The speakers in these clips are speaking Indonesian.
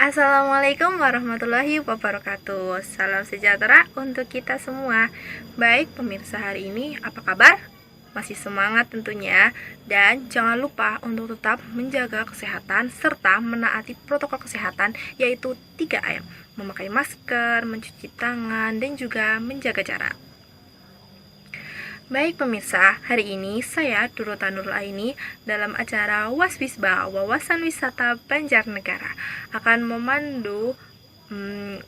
Assalamualaikum warahmatullahi wabarakatuh. Salam sejahtera untuk kita semua. Baik pemirsa, hari ini apa kabar? Masih semangat tentunya. Dan jangan lupa untuk tetap menjaga kesehatan serta menaati protokol kesehatan, yaitu 3M: memakai masker, mencuci tangan, dan juga menjaga jarak. Baik pemirsa, hari ini saya Durota Nurul Aini dalam acara Waswisba Wawasan Wisata Banjarnegara akan memandu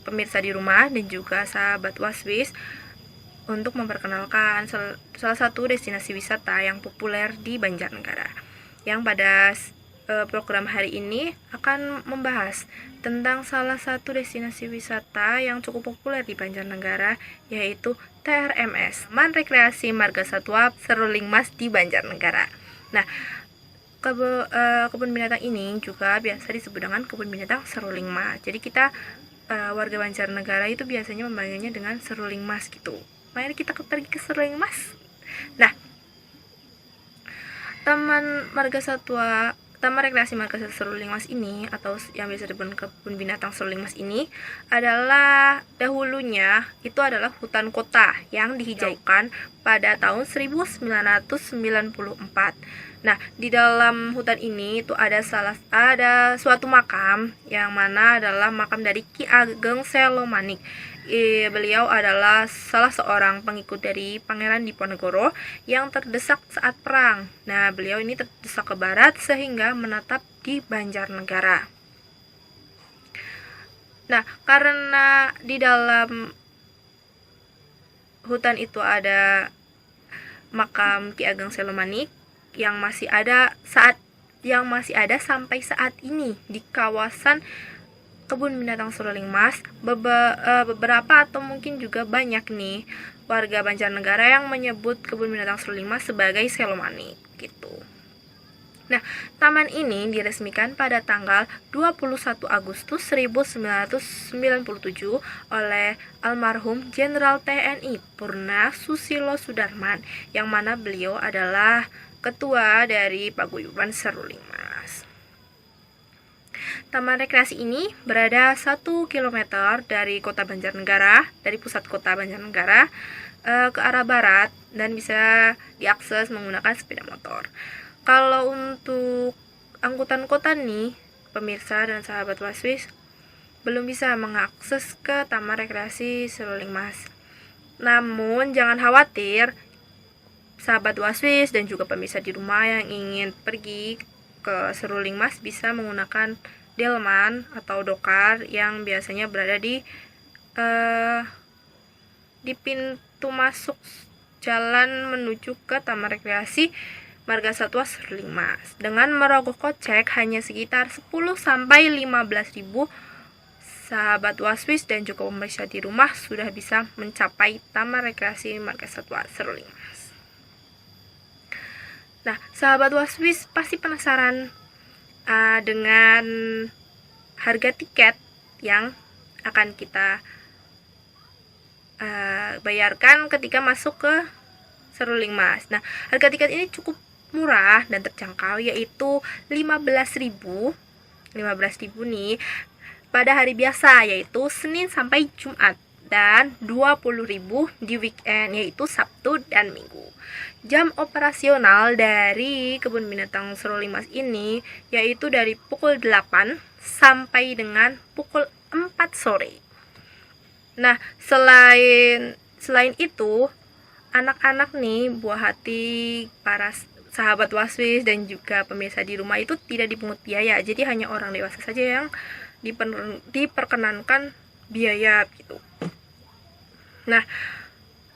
pemirsa di rumah dan juga sahabat Waswis untuk memperkenalkan salah satu destinasi wisata yang populer di Banjarnegara, yang pada program hari ini akan membahas tentang salah satu destinasi wisata yang cukup populer di Banjarnegara, yaitu TRMS, Taman Rekreasi Marga Satwa Seruling Mas di Banjarnegara. Nah, kebun binatang ini juga biasa disebut dengan kebun binatang Seruling Mas. Jadi kita warga Banjarnegara itu biasanya memanggilnya dengan Seruling Mas gitu. Mari kita pergi ke Seruling Mas. Nah, Taman Rekreasi Marga Satwa Seruling Mas ini, atau yang biasa disebut kebun binatang Seruling Mas ini, adalah dahulunya itu adalah hutan kota yang dihijaukan pada tahun 1994. Nah, di dalam hutan ini itu ada suatu makam yang mana adalah makam dari Ki Ageng Selomanik. Beliau adalah salah seorang pengikut dari Pangeran Diponegoro yang terdesak saat perang. Nah, beliau ini terdesak ke barat sehingga menetap di Banjarnegara. Nah, karena di dalam hutan itu ada makam Ki Ageng Selomanik yang masih ada sampai saat ini di kawasan kebun binatang Seruling Mas. Beberapa atau mungkin juga banyak nih warga Banjarnegara yang menyebut kebun binatang Seruling Mas sebagai Selomanik gitu. Nah, taman ini diresmikan pada tanggal 21 Agustus 1997 oleh almarhum Jenderal TNI Purna Susilo Sudarman, yang mana beliau adalah ketua dari Paguyuban Seruling Mas. Taman rekreasi ini berada 1 km dari kota Banjarnegara, dari pusat kota Banjarnegara ke arah barat, dan bisa diakses menggunakan sepeda motor. Kalau untuk angkutan kota nih, pemirsa dan sahabat Waswis belum bisa mengakses ke Taman Rekreasi Seruling Mas. Namun jangan khawatir, sahabat Waswis dan juga pemirsa di rumah yang ingin pergi ke Seruling Mas bisa menggunakan delman atau dokar yang biasanya berada di pintu masuk jalan menuju ke Taman Rekreasi Marga Satwa Seruling Mas. Dengan merogoh kocek hanya sekitar 10-15 ribu, sahabat Waswis dan juga pemirsa di rumah sudah bisa mencapai Taman Rekreasi Marga Satwa Seruling Mas. Nah, sahabat Waswis pasti penasaran dengan harga tiket yang akan kita bayarkan ketika masuk ke Seruling Mas. Nah, harga tiket ini cukup murah dan terjangkau, yaitu 15.000 nih pada hari biasa, yaitu Senin sampai Jumat, dan 20.000 di weekend, yaitu Sabtu dan Minggu. Jam operasional dari kebun binatang Seruling Mas ini yaitu dari pukul 8 sampai dengan pukul 4 sore. Nah, selain itu, anak-anak nih, buah hati para sahabat Waswis dan juga pemirsa di rumah itu tidak dipungut biaya. Jadi hanya orang dewasa saja yang diperkenankan biaya gitu. Nah,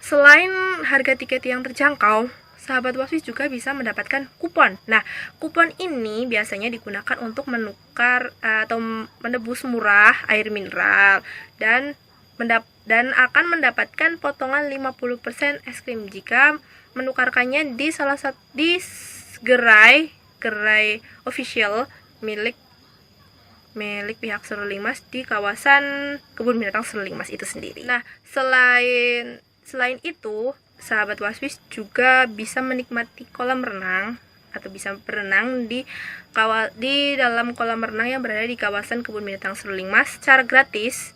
selain harga tiket yang terjangkau, sahabat Waswis juga bisa mendapatkan kupon. Nah, kupon ini biasanya digunakan untuk menukar atau menebus murah air mineral dan akan mendapatkan potongan 50% es krim jika menukarkannya di gerai official milik pihak Seruling Mas di kawasan kebun binatang Seruling Mas itu sendiri. Nah, selain itu, sahabat Waswis juga bisa menikmati kolam renang atau bisa berenang di dalam kolam renang yang berada di kawasan Kebun Binatang Seruling Mas secara gratis,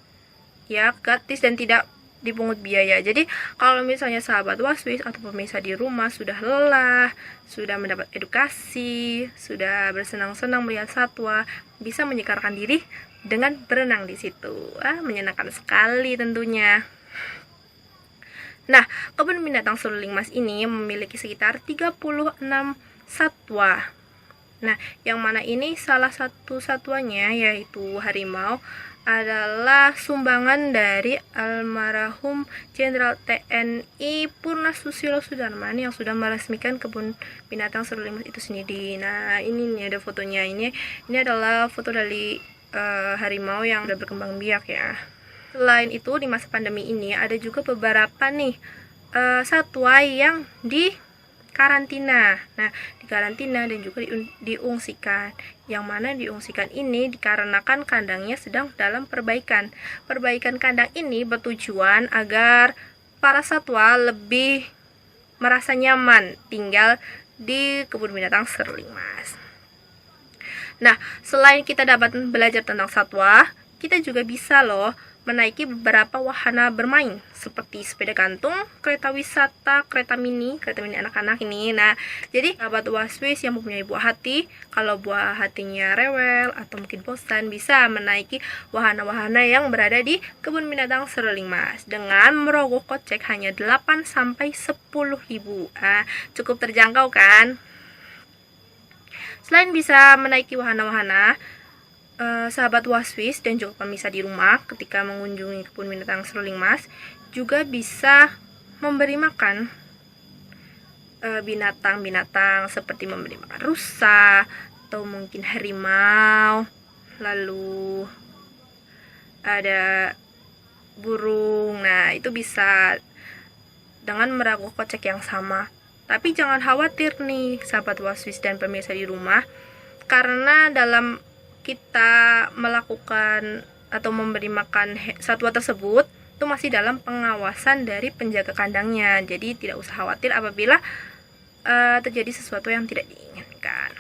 ya, gratis dan tidak dipungut biaya. Jadi kalau misalnya sahabat Waswis atau pemirsa di rumah sudah lelah, sudah mendapat edukasi, sudah bersenang-senang melihat satwa, bisa menyegarkan diri dengan berenang di situ. Menyenangkan sekali tentunya. Nah, Kebun Binatang Seruling Mas ini memiliki sekitar 36 satwa. Nah, yang mana ini salah satu satwanya yaitu harimau adalah sumbangan dari almarhum Jenderal TNI Purnasusilo Sudarman yang sudah meresmikan Kebun Binatang Seruling Mas itu sendiri. Nah, ini nih ada fotonya. Ini adalah foto dari harimau yang sudah berkembang biak ya. Selain itu di masa pandemi ini ada juga beberapa nih satwa yang di karantina. Nah, di karantina dan juga diungsikan. Yang mana diungsikan ini dikarenakan kandangnya sedang dalam perbaikan. Perbaikan kandang ini bertujuan agar para satwa lebih merasa nyaman tinggal di Kebun Binatang Seruling Mas. Nah, selain kita dapat belajar tentang satwa, kita juga bisa loh menaiki beberapa wahana bermain seperti sepeda gantung, kereta wisata, kereta mini anak-anak ini. Nah, jadi sahabat Waswis yang mempunyai buah hati, kalau buah hatinya rewel atau mungkin bosan, bisa menaiki wahana-wahana yang berada di Kebun Binatang Seruling Mas dengan merogoh kocek hanya 8 sampai 10.000. Cukup terjangkau kan? Selain bisa menaiki wahana-wahana, sahabat Waswis dan juga pemirsa di rumah ketika mengunjungi Kebun Binatang Seruling Mas juga bisa memberi makan binatang-binatang seperti memberi makan rusa atau mungkin harimau, lalu ada burung. Nah, itu bisa dengan merogoh kocek yang sama. Tapi jangan khawatir nih sahabat Waswis dan pemirsa di rumah, karena dalam kita melakukan atau memberi makan satwa tersebut itu masih dalam pengawasan dari penjaga kandangnya. Jadi tidak usah khawatir apabila terjadi sesuatu yang tidak diinginkan.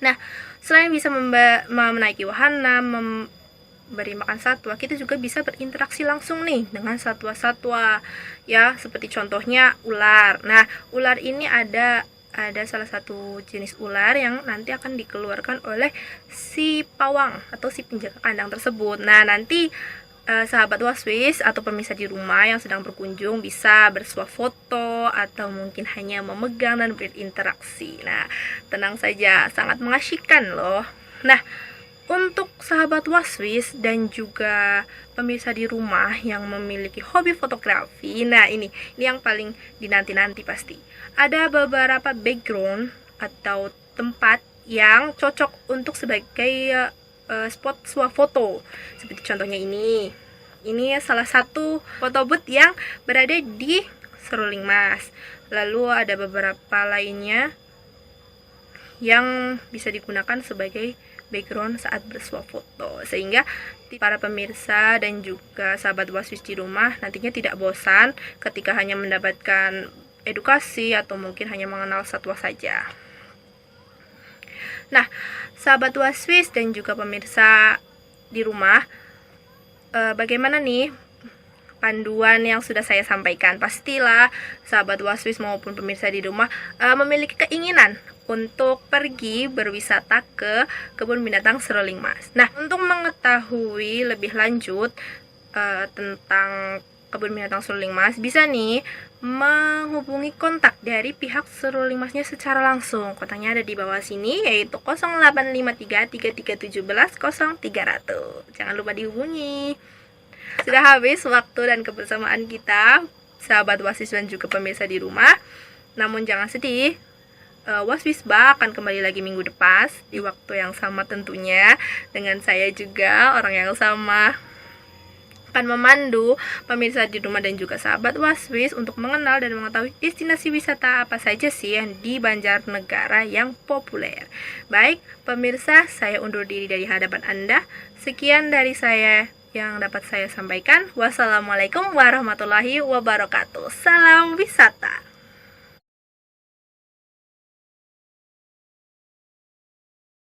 Nah, selain bisa menaiki wahana, memberi makan satwa, kita juga bisa berinteraksi langsung nih dengan satwa-satwa, ya, seperti contohnya ular. Nah, ular ini ada salah satu jenis ular yang nanti akan dikeluarkan oleh si pawang atau si penjaga kandang tersebut. Nah, nanti sahabat Waswis atau pemirsa di rumah yang sedang berkunjung bisa bersuah foto atau mungkin hanya memegang dan berinteraksi. Nah, tenang saja, sangat mengasyikkan loh. Nah, untuk sahabat Waswis dan juga pemirsa di rumah yang memiliki hobi fotografi, nah ini yang paling dinanti-nanti pasti. Ada beberapa background atau tempat yang cocok untuk sebagai spot swafoto. Seperti contohnya ini. Ini salah satu foto booth yang berada di Seruling Mas. Lalu ada beberapa lainnya yang bisa digunakan sebagai background saat bersuah foto, sehingga para pemirsa dan juga sahabat Waswis di rumah nantinya tidak bosan ketika hanya mendapatkan edukasi atau mungkin hanya mengenal satwa saja. Nah, sahabat Waswis dan juga pemirsa di rumah, bagaimana nih panduan yang sudah saya sampaikan? Pastilah sahabat Waswis maupun pemirsa di rumah memiliki keinginan untuk pergi berwisata ke Kebun Binatang Seruling Mas. Nah, untuk mengetahui lebih lanjut tentang Kebun Binatang Seruling Mas, bisa nih menghubungi kontak dari pihak Seruling Masnya secara langsung. Kontaknya ada di bawah sini, yaitu 085337110300. Jangan lupa dihubungi. Sudah habis waktu dan kebersamaan kita, sahabat Waswis dan juga pemirsa di rumah. Namun jangan sedih, Waswisba akan kembali lagi minggu depan di waktu yang sama tentunya, dengan saya juga orang yang sama akan memandu pemirsa di rumah dan juga sahabat Waswis untuk mengenal dan mengetahui destinasi wisata apa saja sih yang di Banjarnegara yang populer. Baik pemirsa, saya undur diri dari hadapan Anda. Sekian dari saya yang dapat saya sampaikan. Wassalamualaikum warahmatullahi wabarakatuh. Salam wisata.